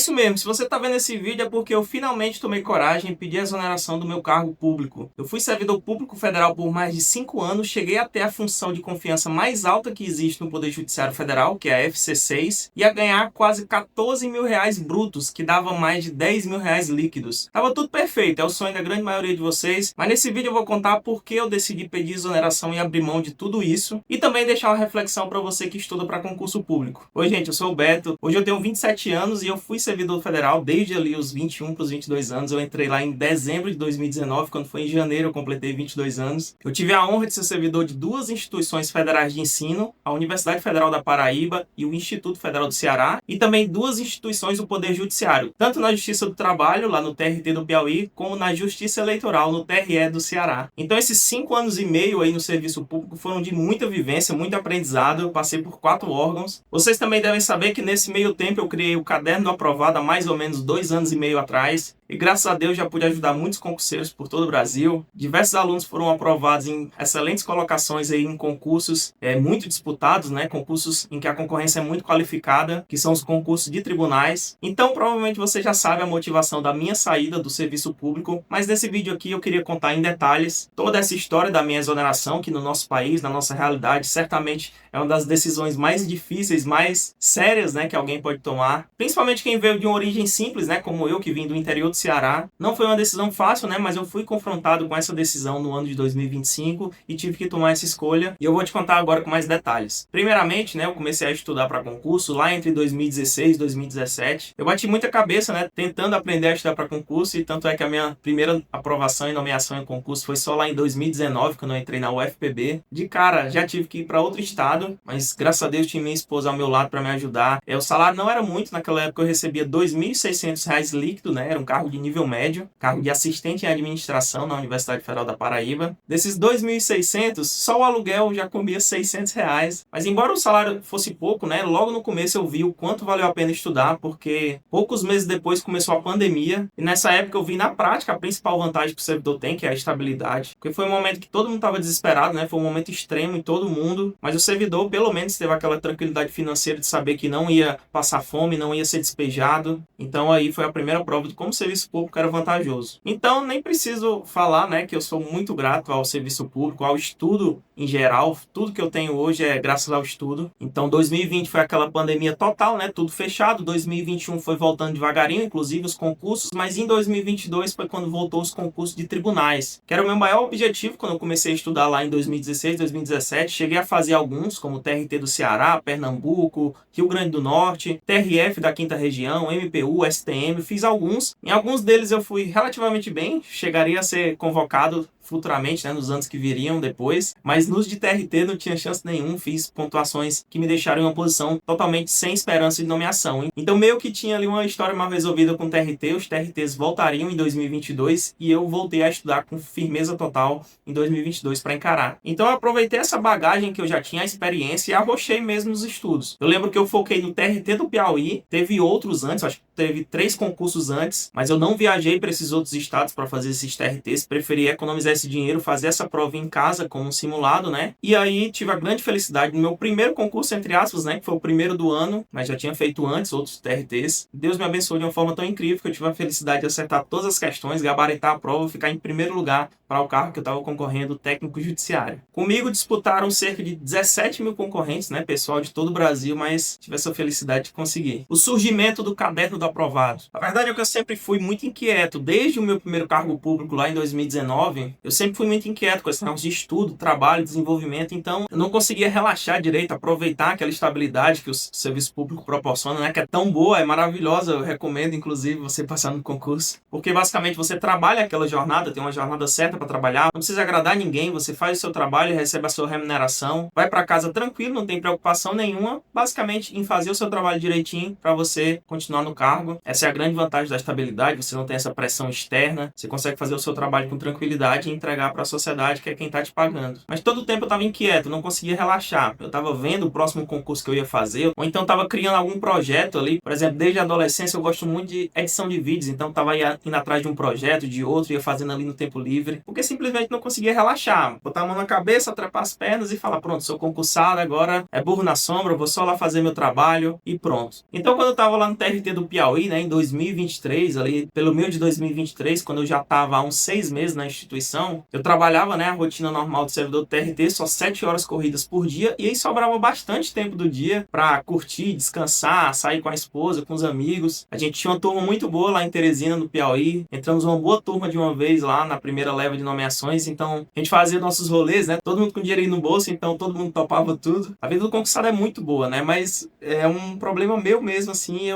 isso mesmo, se você tá vendo esse vídeo é porque eu finalmente tomei coragem e pedi a exoneração do meu cargo público. Eu fui servidor público federal por mais de 5 anos, cheguei a ter a função de confiança mais alta que existe no Poder Judiciário Federal, que é a FC6, e a ganhar quase 14 mil reais brutos, que dava mais de 10 mil reais líquidos. Tava tudo perfeito, é o sonho da grande maioria de vocês, mas nesse vídeo eu vou contar por que eu decidi pedir exoneração e abrir mão de tudo isso, e também deixar uma reflexão para você que estuda para concurso público. Oi gente, eu sou o Beto, hoje eu tenho 27 anos e eu fui servidor federal desde ali os 21 para os 22 anos. Eu entrei lá em dezembro de 2019, quando foi em janeiro eu completei 22 anos. Eu tive a honra de ser servidor de duas instituições federais de ensino, a Universidade Federal da Paraíba e o Instituto Federal do Ceará, e também duas instituições do Poder Judiciário, tanto na Justiça do Trabalho, lá no TRT do Piauí, como na Justiça Eleitoral, no TRE do Ceará. Então esses 5 anos e meio aí no serviço público foram de muita vivência, muito aprendizado. Eu passei por 4 órgãos. Vocês também devem saber que nesse meio tempo eu criei o Caderno do Aprovado há mais ou menos 2 anos e meio atrás. E graças a Deus já pude ajudar muitos concurseiros por todo o Brasil. Diversos alunos foram aprovados em excelentes colocações aí em concursos muito disputados, né? Concursos em que a concorrência é muito qualificada, que são os concursos de tribunais. Então provavelmente você já sabe a motivação da minha saída do serviço público, mas nesse vídeo aqui eu queria contar em detalhes toda essa história da minha exoneração, que no nosso país, na nossa realidade, certamente é uma das decisões mais difíceis, mais sérias, né, que alguém pode tomar. Principalmente quem veio de uma origem simples, né, como eu, que vim do interior do Ceará. Não foi uma decisão fácil, né, mas eu fui confrontado com essa decisão no ano de 2025 e tive que tomar essa escolha. E eu vou te contar agora com mais detalhes. Primeiramente, né, eu comecei a estudar para concurso lá entre 2016 e 2017. Eu bati muita cabeça, né, tentando aprender a estudar para concurso, e tanto é que a minha primeira aprovação e nomeação em concurso foi só lá em 2019, quando eu entrei na UFPB. De cara, já tive que ir para outro estado, mas graças a Deus tinha minha esposa ao meu lado para me ajudar. O salário não era muito, naquela época eu recebia R$ 2.600 líquido, né? Era um cargo de nível médio, cargo de assistente em administração na Universidade Federal da Paraíba. Desses 2.600, só o aluguel já comia R$ 600. Mas embora o salário fosse pouco, né? Logo no começo eu vi o quanto valeu a pena estudar, porque poucos meses depois começou a pandemia, e nessa época eu vi na prática a principal vantagem que o servidor tem, que é a estabilidade. Porque foi um momento que todo mundo estava desesperado, né? Foi um momento extremo em todo mundo, mas o servidor pelo menos teve aquela tranquilidade financeira de saber que não ia passar fome, não ia ser despejado. Então aí foi a primeira prova de como o serviço público era vantajoso. Então nem preciso falar, né, que eu sou muito grato ao serviço público, ao estudo em geral. Tudo que eu tenho hoje é graças ao estudo. Então 2020 foi aquela pandemia total, né, tudo fechado. 2021 foi voltando devagarinho, inclusive os concursos, mas em 2022 foi quando voltou os concursos de tribunais, que era o meu maior objetivo quando eu comecei a estudar lá em 2016, 2017. Cheguei a fazer alguns, como o TRT do Ceará, Pernambuco, Rio Grande do Norte, TRF da 5ª Região, MPU, STM, fiz alguns. Em alguns deles eu fui relativamente bem, chegaria a ser convocado futuramente, né, nos anos que viriam depois, mas nos de TRT não tinha chance nenhum. Fiz pontuações que me deixaram em uma posição totalmente sem esperança de nomeação, hein? Então meio que tinha ali uma história mal resolvida com o TRT. Os TRTs voltariam em 2022 e eu voltei a estudar com firmeza total em 2022 para encarar. Então eu aproveitei essa bagagem que eu já tinha, a experiência, e arrochei mesmo nos estudos. Eu lembro que eu foquei no TRT do Piauí, teve outros antes, acho que teve 3 concursos antes, mas eu não viajei para esses outros estados para fazer esses TRTs, preferi economizar esse dinheiro, fazer essa prova em casa como um simulado, né? E aí tive a grande felicidade no meu primeiro concurso, entre aspas, né, que foi o primeiro do ano, mas já tinha feito antes outros TRTs. Deus me abençoou de uma forma tão incrível que eu tive a felicidade de acertar todas as questões, gabaritar a prova, ficar em primeiro lugar para o cargo que eu estava concorrendo, técnico judiciário. Comigo disputaram cerca de 17 mil concorrentes, né, pessoal de todo o Brasil, mas tive essa felicidade de conseguir. O surgimento do Caderno do Aprovado. A verdade é que eu sempre fui muito inquieto. Desde o meu primeiro cargo público lá em 2019, eu sempre fui muito inquieto com esse negócio de estudo, trabalho, desenvolvimento. Então eu não conseguia relaxar direito, aproveitar aquela estabilidade que o serviço público proporciona, né, que é tão boa, é maravilhosa. Eu recomendo, inclusive, você passar no concurso, porque basicamente você trabalha aquela jornada, tem uma jornada certa para trabalhar, não precisa agradar ninguém, você faz o seu trabalho e recebe a sua remuneração, vai para casa tranquilo, não tem preocupação nenhuma, basicamente em fazer o seu trabalho direitinho para você continuar no cargo. Essa é a grande vantagem da estabilidade, você não tem essa pressão externa, você consegue fazer o seu trabalho com tranquilidade e entregar para a sociedade, que é quem está te pagando. Mas todo o tempo eu estava inquieto, não conseguia relaxar, eu estava vendo o próximo concurso que eu ia fazer, ou então estava criando algum projeto ali. Por exemplo, desde a adolescência eu gosto muito de edição de vídeos, então estava indo atrás de um projeto, de outro, ia fazendo ali no tempo livre. porque simplesmente não conseguia relaxar. Botar a mão na cabeça, trepar as pernas e falar, pronto, sou concursado, agora é burro na sombra, vou só lá fazer meu trabalho e pronto. Então, quando eu tava lá no TRT do Piauí, né, em 2023, ali pelo meio de 2023, quando eu já tava há uns 6 meses na instituição, eu trabalhava, né, a rotina normal do servidor do TRT, só 7 horas corridas por dia, e aí sobrava bastante tempo do dia pra curtir, descansar, sair com a esposa, com os amigos. A gente tinha uma turma muito boa lá em Teresina, no Piauí, entramos uma boa turma de uma vez lá na primeira leva de nomeações, então a gente fazia nossos rolês, né, todo mundo com dinheiro no bolso, então todo mundo topava tudo. A vida do concursado é muito boa, né, mas é um problema meu mesmo, assim,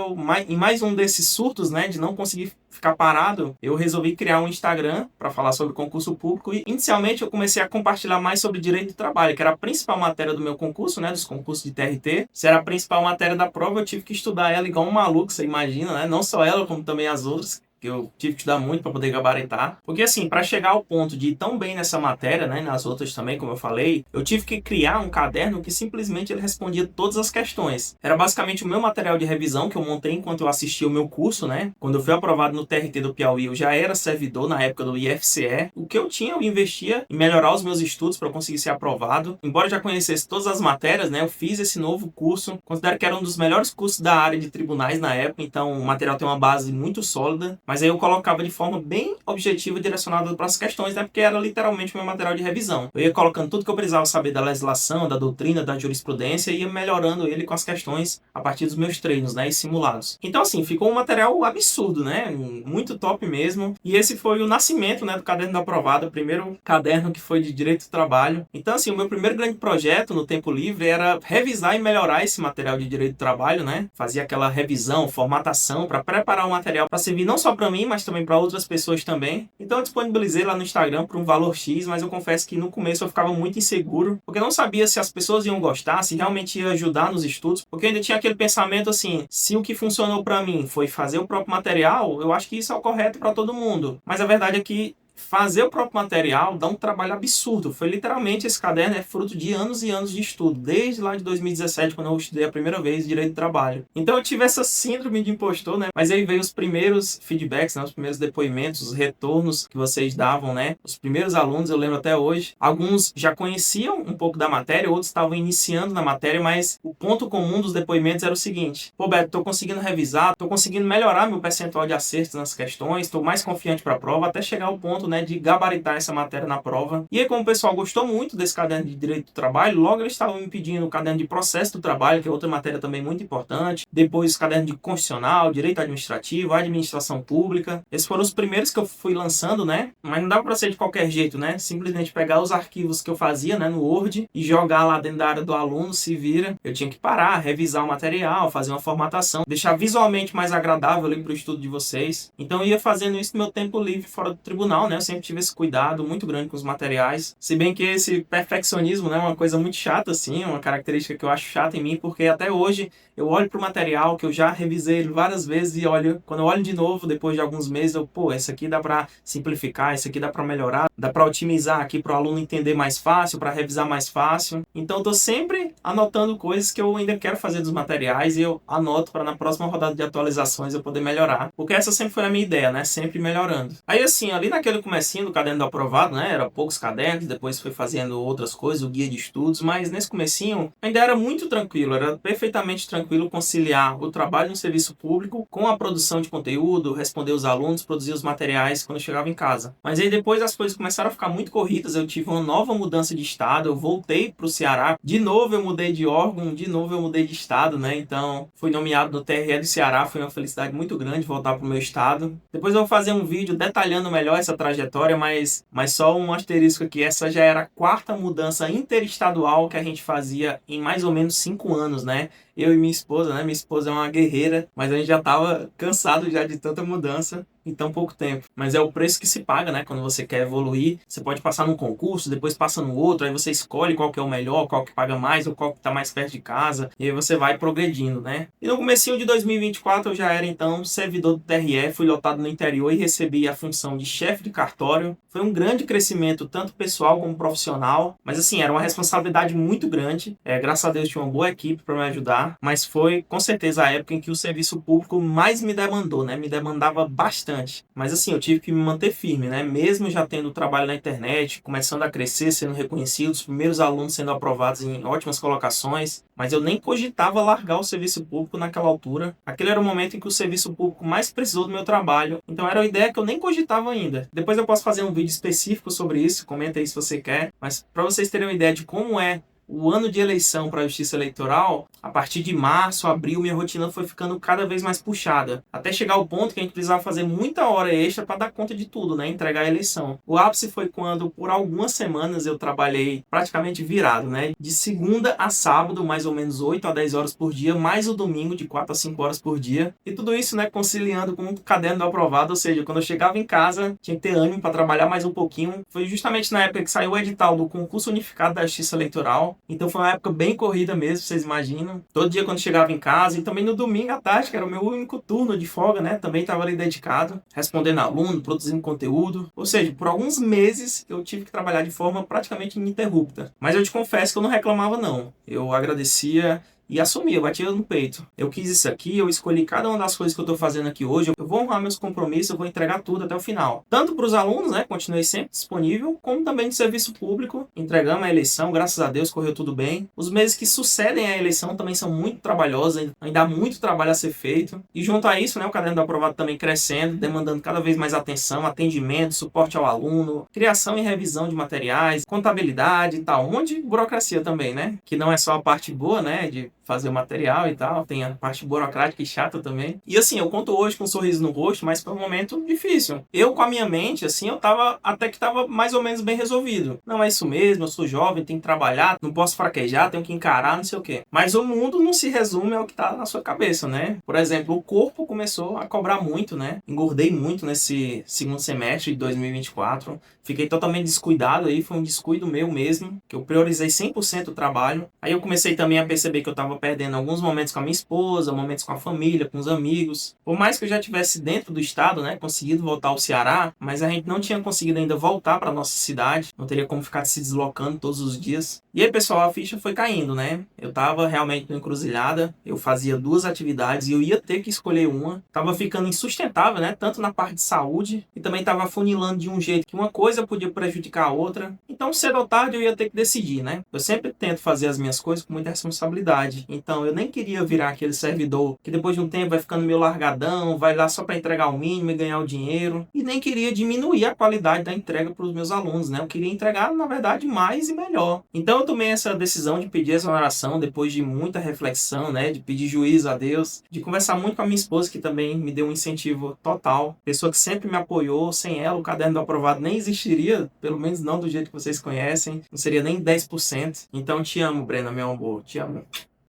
em mais um desses surtos, né, de não conseguir ficar parado, eu resolvi criar um Instagram para falar sobre concurso público e inicialmente eu comecei a compartilhar mais sobre direito do trabalho, que era a principal matéria do meu concurso, né, dos concursos de TRT. Se era a principal matéria da prova, eu tive que estudar ela igual um maluco, você imagina, né, não só ela, como também as outras, que eu tive que estudar muito para poder gabaritar. Porque assim, para chegar ao ponto de ir tão bem nessa matéria, né, nas outras também, como eu falei, eu tive que criar um caderno que simplesmente ele respondia todas as questões. Era basicamente o meu material de revisão que eu montei enquanto eu assistia o meu curso, né? Quando eu fui aprovado no TRT do Piauí, eu já era servidor na época do IFCE. O que eu tinha, eu investia em melhorar os meus estudos para eu conseguir ser aprovado. Embora eu já conhecesse todas as matérias, né, eu fiz esse novo curso. Considero que era um dos melhores cursos da área de tribunais na época, então o material tem uma base muito sólida. Mas aí eu colocava de forma bem objetiva, direcionada para as questões, né? Porque era literalmente o meu material de revisão. Eu ia colocando tudo que eu precisava saber da legislação, da doutrina, da jurisprudência e ia melhorando ele com as questões a partir dos meus treinos, né? E simulados. Então, assim, ficou um material absurdo, né? Muito top mesmo. E esse foi o nascimento, né, do Caderno do Aprovado, o primeiro caderno que foi de Direito do Trabalho. Então, assim, o meu primeiro grande projeto no tempo livre era revisar e melhorar esse material de Direito do Trabalho, né? Fazia aquela revisão, formatação para preparar o material para servir não só para mim, mas também para outras pessoas também. Então eu disponibilizei lá no Instagram por um valor X, mas eu confesso que no começo eu ficava muito inseguro, porque eu não sabia se as pessoas iam gostar, se realmente ia ajudar nos estudos, porque eu ainda tinha aquele pensamento assim, se o que funcionou para mim foi fazer o próprio material, eu acho que isso é o correto para todo mundo. Mas a verdade é que fazer o próprio material dá um trabalho absurdo. Foi literalmente, esse caderno é fruto de anos e anos de estudo, desde lá de 2017, quando eu estudei a primeira vez Direito do Trabalho. Então eu tive essa síndrome de impostor, né? Mas aí veio os primeiros feedbacks, né? Os primeiros depoimentos, os retornos que vocês davam, né? Os primeiros alunos, eu lembro até hoje. Alguns já conheciam um pouco da matéria, outros estavam iniciando na matéria, mas o ponto comum dos depoimentos era o seguinte: pô, Beto, tô conseguindo revisar, tô conseguindo melhorar meu percentual de acertos nas questões, tô mais confiante para a prova, até chegar ao ponto, né, de gabaritar essa matéria na prova. E aí, como o pessoal gostou muito desse caderno de Direito do Trabalho, logo eles estavam me pedindo o caderno de Processo do Trabalho, que é outra matéria também muito importante. Depois, o caderno de Constitucional, Direito Administrativo, Administração Pública. Esses foram os primeiros que eu fui lançando, né? Mas não dava para ser de qualquer jeito, né? Simplesmente pegar os arquivos que eu fazia, né, no Word e jogar lá dentro da área do aluno, se vira. Eu tinha que parar, revisar o material, fazer uma formatação, deixar visualmente mais agradável ali para o estudo de vocês. Então eu ia fazendo isso no meu tempo livre fora do tribunal, né? Eu sempre tive esse cuidado muito grande com os materiais. Se bem que esse perfeccionismo, né, é uma coisa muito chata, assim, uma característica que eu acho chata em mim, porque até hoje eu olho para o material que eu já revisei ele várias vezes e olho, quando eu olho de novo, depois de alguns meses, eu, pô, esse aqui dá para simplificar, esse aqui dá para melhorar, dá para otimizar aqui para o aluno entender mais fácil, para revisar mais fácil. Então eu tô sempre anotando coisas que eu ainda quero fazer dos materiais e eu anoto para na próxima rodada de atualizações eu poder melhorar. Porque essa sempre foi a minha ideia, né? Sempre melhorando. Aí assim, ali naquele comecinho do caderno do aprovado, né? Era poucos cadernos, depois foi fazendo outras coisas, o guia de estudos, mas nesse comecinho ainda era muito tranquilo, era perfeitamente tranquilo conciliar o trabalho no serviço público com a produção de conteúdo, responder os alunos, produzir os materiais quando eu chegava em casa. Mas aí depois as coisas começaram a ficar muito corridas, eu tive uma nova mudança de estado, eu voltei para o Ceará, de novo eu mudei de órgão, de novo eu mudei de estado, né? Então fui nomeado no TRE do Ceará, foi uma felicidade muito grande voltar para o meu estado. Depois eu vou fazer um vídeo detalhando melhor essa trajetória, mas só um asterisco aqui, essa já era a quarta mudança interestadual que a gente fazia em mais ou menos 5 anos, né? Eu e minha esposa, né? Minha esposa é uma guerreira, mas a gente já estava cansado já de tanta mudança em tão pouco tempo. Mas é o preço que se paga, né? Quando você quer evoluir, você pode passar num concurso, depois passa no outro, aí você escolhe qual que é o melhor, qual que paga mais, ou qual que está mais perto de casa, e aí você vai progredindo, né? E no comecinho de 2024 eu já era, então, servidor do TRE, fui lotado no interior e recebi a função de chefe de cartório. Foi um grande crescimento, tanto pessoal como profissional, mas assim, era uma responsabilidade muito grande. Graças a Deus tinha uma boa equipe para me ajudar, mas foi com certeza a época em que o serviço público mais me demandou, né? Me demandava bastante. Mas assim, eu tive que me manter firme, né? Mesmo já tendo trabalho na internet, começando a crescer, sendo reconhecido, os primeiros alunos sendo aprovados em ótimas colocações, mas eu nem cogitava largar o serviço público naquela altura. Aquele era o momento em que o serviço público mais precisou do meu trabalho, então era uma ideia que eu nem cogitava ainda. Depois eu posso fazer um vídeo específico sobre isso, comenta aí se você quer, mas para vocês terem uma ideia de como é o ano de eleição para a Justiça Eleitoral, a partir de março, abril, minha rotina foi ficando cada vez mais puxada. Até chegar ao ponto que a gente precisava fazer muita hora extra para dar conta de tudo, né? Entregar a eleição. O ápice foi quando, por algumas semanas, eu trabalhei praticamente virado, né? De segunda a sábado, mais ou menos 8 a 10 horas por dia, mais o domingo, de 4 a 5 horas por dia. E tudo isso, né, conciliando com o caderno do aprovado, ou seja, quando eu chegava em casa, tinha que ter ânimo para trabalhar mais um pouquinho. Foi justamente na época que saiu o edital do concurso unificado da Justiça Eleitoral. Então foi uma época bem corrida mesmo, vocês imaginam. Todo dia quando chegava em casa, e também no domingo à tarde, que era o meu único turno de folga, né? Também estava ali dedicado, respondendo aluno, produzindo conteúdo. Ou seja, por alguns meses eu tive que trabalhar de forma praticamente ininterrupta. Mas eu te confesso que eu não reclamava não. Eu agradecia e assumi, eu batia no peito. Eu quis isso aqui, eu escolhi cada uma das coisas que eu estou fazendo aqui hoje. Eu vou honrar meus compromissos, eu vou entregar tudo até o final. Tanto para os alunos, né, continuei sempre disponível, como também de serviço público. Entregamos a eleição, graças a Deus correu tudo bem. Os meses que sucedem à eleição também são muito trabalhosos, ainda há muito trabalho a ser feito. E junto a isso, né, o caderno do aprovado também crescendo, demandando cada vez mais atenção, atendimento, suporte ao aluno, criação e revisão de materiais, contabilidade e tal. Um monte de burocracia também, né? Que não é só a parte boa, né, de fazer o material e tal, tem a parte burocrática e chata também. E assim, eu conto hoje com um sorriso no rosto, mas foi um momento difícil. Eu, com a minha mente, assim, eu tava, até que tava mais ou menos bem resolvido. Não, é isso mesmo, eu sou jovem, tenho que trabalhar, não posso fraquejar, tenho que encarar, não sei o quê. Mas o mundo não se resume ao que tá na sua cabeça, né? Por exemplo, o corpo começou a cobrar muito, né? Engordei muito nesse segundo semestre de 2024. Fiquei totalmente descuidado aí, foi um descuido meu mesmo, que eu priorizei 100% o trabalho. Aí eu comecei também a perceber que eu tava perdendo alguns momentos com a minha esposa, momentos com a família, com os amigos. Por mais que eu já estivesse dentro do estado, né, conseguido voltar ao Ceará, mas a gente não tinha conseguido ainda voltar para nossa cidade, não teria como ficar se deslocando todos os dias. E aí, pessoal, a ficha foi caindo, né? Eu tava realmente no encruzilhada, eu fazia 2 atividades e eu ia ter que escolher uma. Tava ficando insustentável, né, tanto na parte de saúde e também tava funilando de um jeito que uma coisa podia prejudicar a outra. Então, cedo ou tarde eu ia ter que decidir, né? Eu sempre tento fazer as minhas coisas com muita responsabilidade. Então, eu nem queria virar aquele servidor que depois de um tempo vai ficando meio largadão, vai lá só para entregar o mínimo e ganhar o dinheiro. E nem queria diminuir a qualidade da entrega para os meus alunos, né? Eu queria entregar, na verdade, mais e melhor. Então, eu tomei essa decisão de pedir exoneração depois de muita reflexão, né? De pedir juízo a Deus, de conversar muito com a minha esposa, que também me deu um incentivo total. Pessoa que sempre me apoiou. Sem ela, o caderno do aprovado nem existiria, pelo menos não do jeito que vocês conhecem. Não seria nem 10%. Então, te amo, Brena, meu amor. Te amo.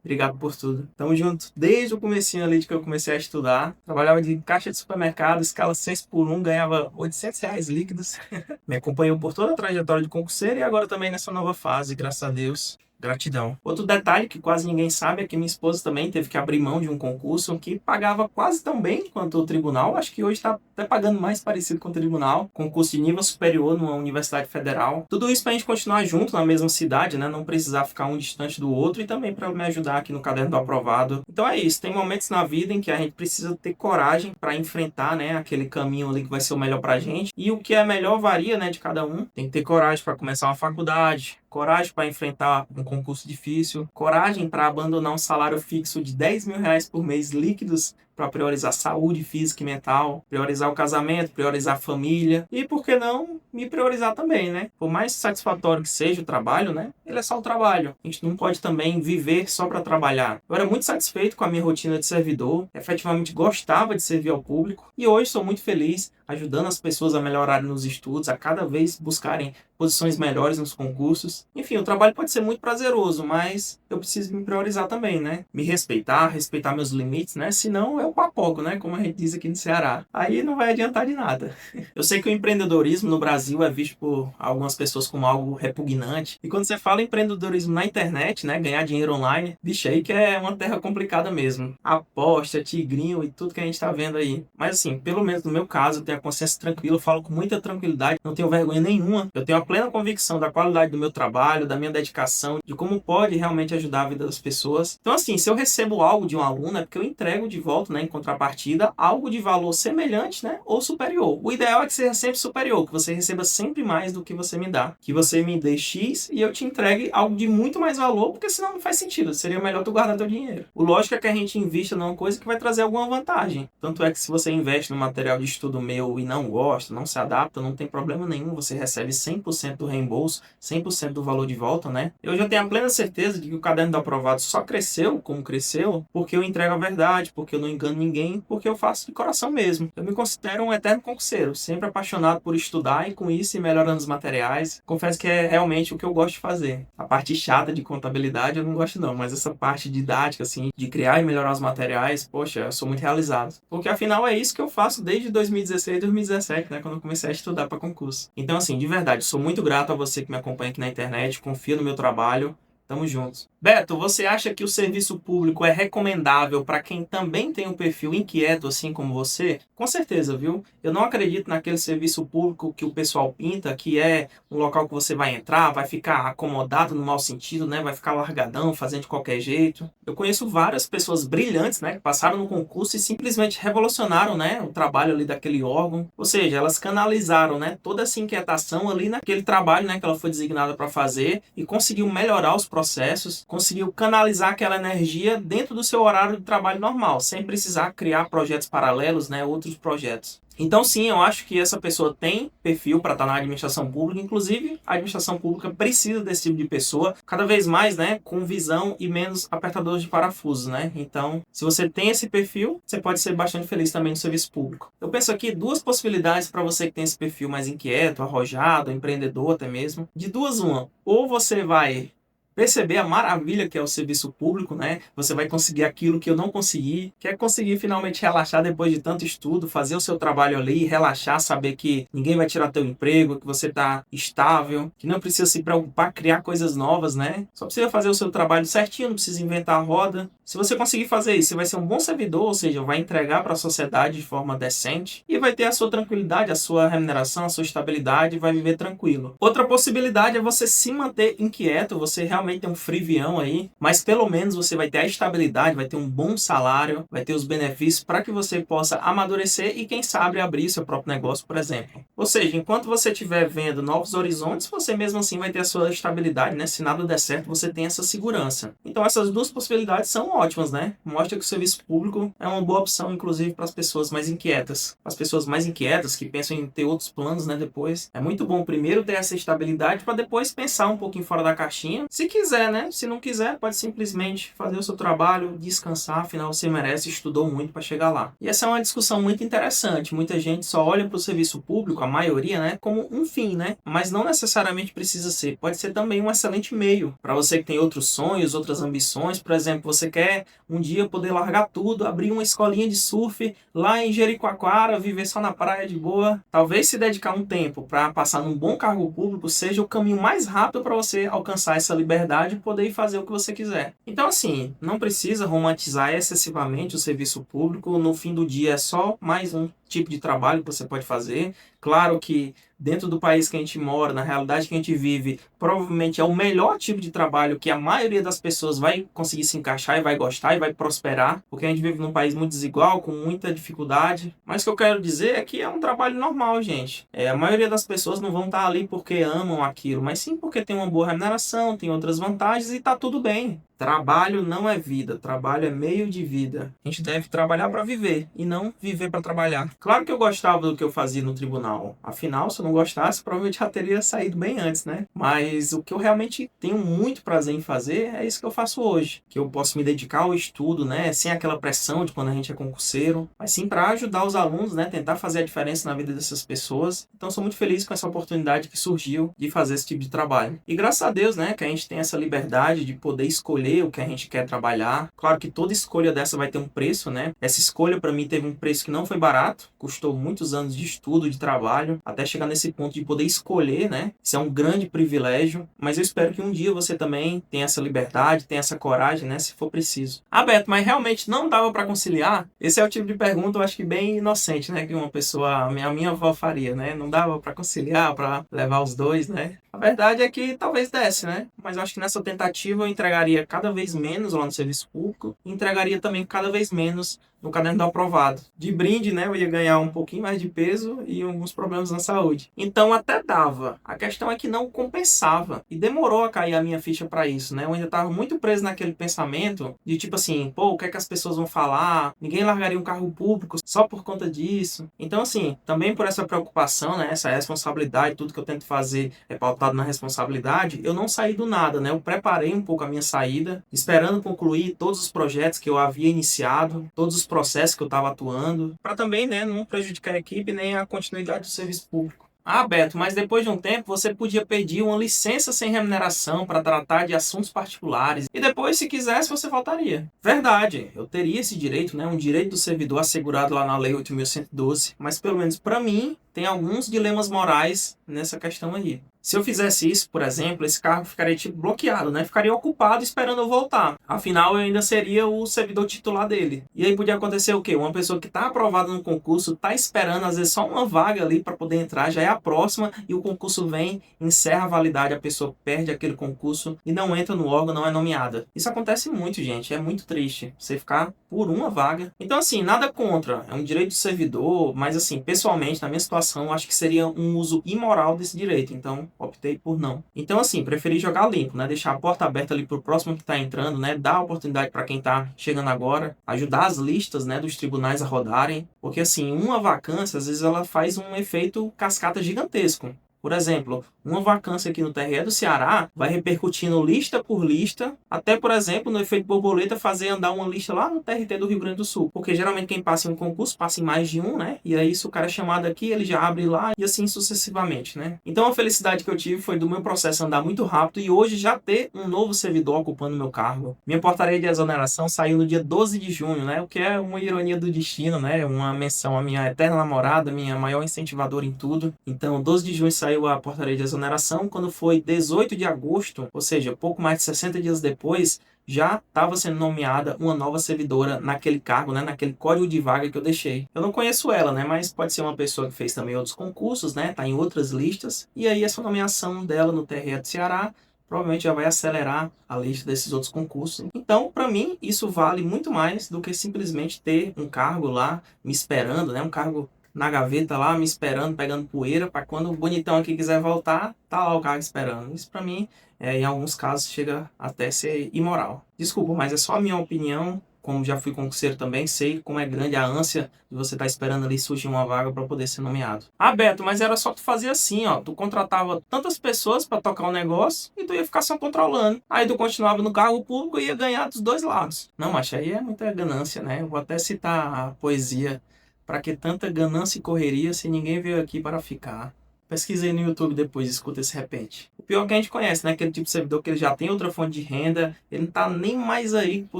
Obrigado por tudo. Tamo junto. Desde o comecinho ali de que eu comecei a estudar. Trabalhava de caixa de supermercado, escala 6 por 1, ganhava R$ 800 líquidos. Me acompanhou por toda a trajetória de concurseiro e agora também nessa nova fase, graças a Deus. Gratidão. Outro detalhe que quase ninguém sabe é que minha esposa também teve que abrir mão de um concurso que pagava quase tão bem quanto o tribunal. Acho que hoje está até pagando mais parecido com o tribunal. Concurso de nível superior numa universidade federal. Tudo isso para a gente continuar junto na mesma cidade, né? Não precisar ficar um distante do outro e também para me ajudar aqui no caderno do aprovado. Então é isso. Tem momentos na vida em que a gente precisa ter coragem para enfrentar, né? Aquele caminho ali que vai ser o melhor para a gente. E o que é melhor varia, né? De cada um. Tem que ter coragem para começar uma faculdade. Coragem para enfrentar um concurso difícil, coragem para abandonar um salário fixo de R$ 10.000 por mês líquidos para priorizar saúde física e mental, priorizar o casamento, priorizar a família e, por que não, me priorizar também, né? Por mais satisfatório que seja o trabalho, né? Ele é só o trabalho. A gente não pode também viver só para trabalhar. Eu era muito satisfeito com a minha rotina de servidor, efetivamente gostava de servir ao público e hoje sou muito feliz ajudando as pessoas a melhorarem nos estudos, a cada vez buscarem posições melhores nos concursos. Enfim, o trabalho pode ser muito prazeroso, mas eu preciso me priorizar também, né? Me respeitar, respeitar meus limites, né? Senão é o papoco, né? Como a gente diz aqui no Ceará. Aí não vai adiantar de nada. Eu sei que o empreendedorismo no Brasil é visto por algumas pessoas como algo repugnante. E quando você fala em empreendedorismo na internet, né? Ganhar dinheiro online, bicho, aí que é uma terra complicada mesmo. Aposta, tigrinho e tudo que a gente tá vendo aí. Mas assim, pelo menos no meu caso, eu tenho a consciência tranquila, eu falo com muita tranquilidade, não tenho vergonha nenhuma. Eu tenho a plena convicção da qualidade do meu trabalho, da minha dedicação, de como pode realmente ajudar a vida das pessoas. Então assim, se eu recebo algo de um aluno, é porque eu entrego de volta, né, em contrapartida, algo de valor semelhante, né, ou superior. O ideal é que seja sempre superior, que você receba sempre mais do que você me dá. Que você me dê X e eu te entregue algo de muito mais valor, porque senão não faz sentido. Seria melhor tu guardar teu dinheiro. O lógico é que a gente invista numa coisa que vai trazer alguma vantagem. Tanto é que se você investe no material de estudo meu e não gosta, não se adapta, não tem problema nenhum, você recebe 100% do reembolso, 100% do valor de volta, né? Eu já tenho a plena certeza de que o caderno do aprovado só cresceu como cresceu porque eu entrego a verdade, porque eu não engano ninguém, porque eu faço de coração mesmo. Eu me considero um eterno concurseiro, sempre apaixonado por estudar e com isso ir melhorando os materiais. Confesso que é realmente o que eu gosto de fazer. A parte chata de contabilidade eu não gosto não, mas essa parte didática, assim, de criar e melhorar os materiais, poxa, eu sou muito realizado. Porque afinal é isso que eu faço desde 2016, 2017, né, quando eu comecei a estudar para concurso. Então assim, de verdade, sou muito grato a você que me acompanha aqui na internet, confia no meu trabalho. Tamo juntos. Beto, você acha que o serviço público é recomendável para quem também tem um perfil inquieto assim como você? Com certeza, viu? Eu não acredito naquele serviço público que o pessoal pinta, que é um local que você vai entrar, vai ficar acomodado no mau sentido, né? Vai ficar largadão, fazendo de qualquer jeito. Eu conheço várias pessoas brilhantes, né? Que passaram no concurso e simplesmente revolucionaram, né? O trabalho ali daquele órgão. Ou seja, elas canalizaram, né? Toda essa inquietação ali naquele trabalho, né? Que ela foi designada para fazer e conseguiu melhorar os processos, conseguiu canalizar aquela energia dentro do seu horário de trabalho normal, sem precisar criar projetos paralelos, né, outros projetos. Então sim, eu acho que essa pessoa tem perfil para estar na administração pública, inclusive a administração pública precisa desse tipo de pessoa, cada vez mais, né, com visão e menos apertadores de parafusos, né? Então, se você tem esse perfil, você pode ser bastante feliz também no serviço público. Eu penso aqui duas possibilidades para você que tem esse perfil mais inquieto, arrojado, empreendedor até mesmo. De duas, uma. Ou você vai perceber a maravilha que é o serviço público, né? Você vai conseguir aquilo que eu não consegui, que é conseguir finalmente relaxar depois de tanto estudo, fazer o seu trabalho ali, relaxar, saber que ninguém vai tirar teu emprego, que você tá estável, que não precisa se preocupar, criar coisas novas, né? Só precisa fazer o seu trabalho certinho, não precisa inventar a roda. Se você conseguir fazer isso, você vai ser um bom servidor, ou seja, vai entregar para a sociedade de forma decente e vai ter a sua tranquilidade, a sua remuneração, a sua estabilidade e vai viver tranquilo. Outra possibilidade é você se manter inquieto, você realmente ter um frivião aí, mas pelo menos você vai ter a estabilidade, vai ter um bom salário, vai ter os benefícios para que você possa amadurecer e quem sabe abrir seu próprio negócio, por exemplo. Ou seja, enquanto você estiver vendo novos horizontes, você mesmo assim vai ter a sua estabilidade, né? Se nada der certo, você tem essa segurança. Então essas duas possibilidades são ótimas, né? Mostra que o serviço público é uma boa opção, inclusive para as pessoas mais inquietas. As pessoas mais inquietas que pensam em ter outros planos, né? Depois, é muito bom primeiro ter essa estabilidade para depois pensar um pouquinho fora da caixinha. Se quiser, né? Se não quiser, pode simplesmente fazer o seu trabalho, descansar, afinal você merece, estudou muito para chegar lá. E essa é uma discussão muito interessante. Muita gente só olha para o serviço público, a maioria, né, como um fim, né? Mas não necessariamente precisa ser. Pode ser também um excelente meio para você que tem outros sonhos, outras ambições. Por exemplo, você quer um dia poder largar tudo, abrir uma escolinha de surf lá em Jericoacoara, viver só na praia de boa. Talvez se dedicar um tempo para passar num bom cargo público seja o caminho mais rápido para você alcançar essa liberdade e poder ir fazer o que você quiser. Então assim, não precisa romantizar excessivamente o serviço público. No fim do dia é só mais um tipo de trabalho que você pode fazer. Claro que dentro do país que a gente mora, na realidade que a gente vive, provavelmente é o melhor tipo de trabalho que a maioria das pessoas vai conseguir se encaixar e vai gostar e vai prosperar, porque a gente vive num país muito desigual, com muita dificuldade. Mas o que eu quero dizer é que é um trabalho normal, gente. A maioria das pessoas não vão estar ali porque amam aquilo, mas sim porque tem uma boa remuneração, tem outras vantagens e tá tudo bem. Trabalho não é vida, trabalho é meio de vida. A gente deve trabalhar para viver e não viver para trabalhar. Claro que eu gostava do que eu fazia no tribunal. Afinal, se eu não gostasse, provavelmente já teria saído bem antes, né? Mas o que eu realmente tenho muito prazer em fazer é isso que eu faço hoje. Que eu posso me dedicar ao estudo, né? Sem aquela pressão de quando a gente é concurseiro. Mas sim para ajudar os alunos, né? Tentar fazer a diferença na vida dessas pessoas. Então sou muito feliz com essa oportunidade que surgiu de fazer esse tipo de trabalho. E graças a Deus, né? Que a gente tem essa liberdade de poder escolher escolher o que a gente quer trabalhar. Claro que toda escolha dessa vai ter um preço, né? Essa escolha para mim teve um preço que não foi barato, custou muitos anos de estudo, de trabalho, até chegar nesse ponto de poder escolher, né? Isso é um grande privilégio, mas eu espero que um dia você também tenha essa liberdade, tenha essa coragem, né? Se for preciso. Ah, Beto, mas realmente não dava para conciliar? Esse é o tipo de pergunta, eu acho que bem inocente, né? Que uma pessoa, a minha avó faria, né? Não dava para conciliar, para levar os dois, né? A verdade é que talvez desse, né? Mas eu acho que nessa tentativa eu entregaria cada vez menos lá no serviço público e entregaria também cada vez menos no caderno do aprovado. De brinde, né, eu ia ganhar um pouquinho mais de peso e alguns problemas na saúde. Então até dava. A questão é que não compensava. E demorou a cair a minha ficha para isso, né? Eu ainda estava muito preso naquele pensamento de tipo assim, pô, o que é que as pessoas vão falar? Ninguém largaria um cargo público só por conta disso. Então assim, também por essa preocupação, né, essa responsabilidade, tudo que eu tento fazer é pautado na responsabilidade, eu não saí do nada, né? Eu preparei um pouco a minha saída, esperando concluir todos os projetos que eu havia iniciado, todos os processos que eu estava atuando, para também, né, não prejudicar a equipe nem a continuidade do serviço público. Ah, Beto, mas depois de um tempo você podia pedir uma licença sem remuneração para tratar de assuntos particulares e depois, se quisesse, você voltaria. Verdade, eu teria esse direito, né, um direito do servidor assegurado lá na Lei 8.112, mas pelo menos para mim tem alguns dilemas morais nessa questão aí. Se eu fizesse isso, por exemplo, esse cargo ficaria tipo bloqueado, né? Ficaria ocupado esperando eu voltar. Afinal, eu ainda seria o servidor titular dele. E aí podia acontecer o quê? Uma pessoa que está aprovada no concurso, está esperando às vezes só uma vaga ali para poder entrar, já é a próxima e o concurso vem, encerra a validade, a pessoa perde aquele concurso e não entra no órgão, não é nomeada. Isso acontece muito, gente. É muito triste você ficar por uma vaga. Então, assim, nada contra. É um direito do servidor, mas assim, pessoalmente, na minha situação, acho que seria um uso imoral desse direito. Então, optei por não. Então, assim, preferi jogar limpo, né? Deixar a porta aberta ali pro próximo que tá entrando, né? Dar a oportunidade para quem tá chegando agora. Ajudar as listas, né, dos tribunais a rodarem. Porque, assim, uma vacância, às vezes, ela faz um efeito cascata gigantesco. Por exemplo, uma vacância aqui no TRE do Ceará vai repercutindo lista por lista, até, por exemplo, no efeito borboleta, fazer andar uma lista lá no TRT do Rio Grande do Sul. Porque geralmente quem passa em um concurso passa em mais de um, né? E aí, se o cara é chamado aqui, ele já abre lá e assim sucessivamente, né? Então, a felicidade que eu tive foi do meu processo andar muito rápido e hoje já ter um novo servidor ocupando meu cargo. Minha portaria de exoneração saiu no dia 12 de junho, né? O que é uma ironia do destino, né? Uma menção à minha eterna namorada, minha maior incentivadora em tudo. Então, 12 de junho saiu a portaria de exoneração. Quando foi 18 de agosto, ou seja, pouco mais de 60 dias depois, já estava sendo nomeada uma nova servidora naquele cargo, né, naquele código de vaga que eu deixei. Eu não conheço ela, né, mas pode ser uma pessoa que fez também outros concursos, né, tá em outras listas, e aí essa nomeação dela no TRE do Ceará provavelmente já vai acelerar a lista desses outros concursos. Então, para mim, isso vale muito mais do que simplesmente ter um cargo lá me esperando, né, um cargo na gaveta lá, me esperando, pegando poeira, para quando o bonitão aqui quiser voltar, tá lá o cargo esperando. Isso para mim, em alguns casos, chega até ser imoral. Desculpa, mas é só a minha opinião. Como já fui concurseiro também, sei como é grande a ânsia de você estar esperando ali surgir uma vaga para poder ser nomeado. Ah, Beto, mas era só tu fazer assim, ó. Tu contratava tantas pessoas para tocar o negócio e tu ia ficar só controlando. Aí tu continuava no cargo público e ia ganhar dos dois lados. Não, mas aí é muita ganância, né? Eu vou até citar a poesia. Para que tanta ganância e correria se ninguém veio aqui para ficar? Pesquisei no YouTube depois, escuta esse repente. O pior é que a gente conhece, né? Aquele tipo de servidor que ele já tem outra fonte de renda, ele não tá nem mais aí pro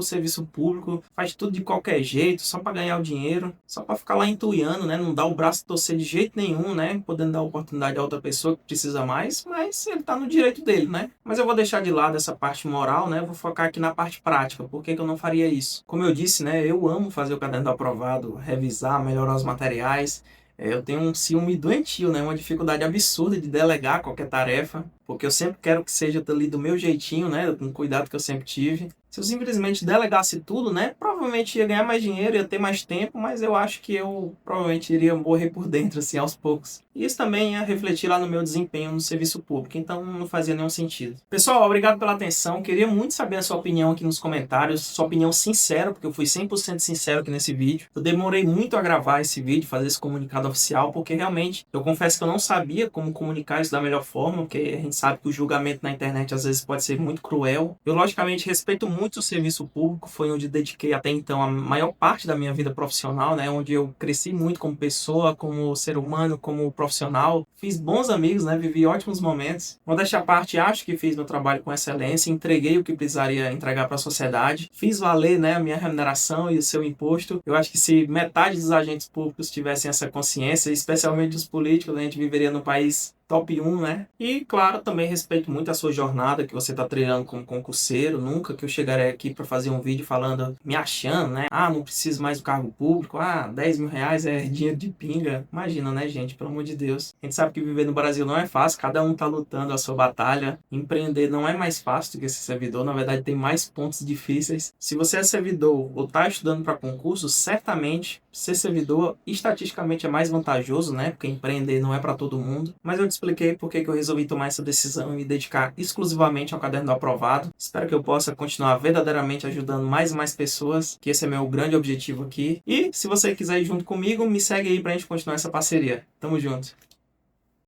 serviço público, faz tudo de qualquer jeito, só para ganhar o dinheiro, só para ficar lá entuiando, né? Não dá o braço a torcer de jeito nenhum, né? Podendo dar oportunidade a outra pessoa que precisa mais, mas ele tá no direito dele, né? Mas eu vou deixar de lado essa parte moral, né? Vou focar aqui na parte prática. Por que que eu não faria isso? Como eu disse, né? Eu amo fazer o caderno do aprovado, revisar, melhorar os materiais. Eu tenho um ciúme doentio, né? Uma dificuldade absurda de delegar qualquer tarefa, porque eu sempre quero que seja ali do meu jeitinho, né? Com o cuidado que eu sempre tive. Se eu simplesmente delegasse tudo, né? Provavelmente ia ganhar mais dinheiro, ia ter mais tempo, mas eu acho que eu provavelmente iria morrer por dentro, assim, aos poucos. E isso também ia refletir lá no meu desempenho no serviço público, então não fazia nenhum sentido. Pessoal, obrigado pela atenção. Queria muito saber a sua opinião aqui nos comentários, sua opinião sincera, porque eu fui 100% sincero aqui nesse vídeo. Eu demorei muito a gravar esse vídeo, fazer esse comunicado oficial, porque realmente, eu confesso que eu não sabia como comunicar isso da melhor forma, porque a gente sabe que o julgamento na internet às vezes pode ser muito cruel. Eu, logicamente, respeito muito muito o serviço público, foi onde dediquei até então a maior parte da minha vida profissional, né? Onde eu cresci muito como pessoa, como ser humano, como profissional. Fiz bons amigos, né? Vivi ótimos momentos. Modéstia à parte, acho que fiz meu trabalho com excelência, entreguei o que precisaria entregar para a sociedade, fiz valer, né, a minha remuneração e o seu imposto. Eu acho que se metade dos agentes públicos tivessem essa consciência, especialmente os políticos, a gente viveria num país top 1, né? E, claro, também respeito muito a sua jornada que você está trilhando como concurseiro. Nunca que eu chegarei aqui para fazer um vídeo falando, me achando, né? Ah, não preciso mais do cargo público. Ah, 10 mil reais é dinheiro de pinga. Imagina, né, gente? Pelo amor de Deus. A gente sabe que viver no Brasil não é fácil. Cada um tá lutando a sua batalha. Empreender não é mais fácil do que ser servidor. Na verdade, tem mais pontos difíceis. Se você é servidor ou tá estudando para concurso, certamente ser servidor estatisticamente é mais vantajoso, né? Porque empreender não é para todo mundo. Mas eu te expliquei por que eu resolvi tomar essa decisão e me dedicar exclusivamente ao Caderno do Aprovado. Espero que eu possa continuar verdadeiramente ajudando mais e mais pessoas, que esse é meu grande objetivo aqui. E se você quiser ir junto comigo, me segue aí pra gente continuar essa parceria. Tamo junto!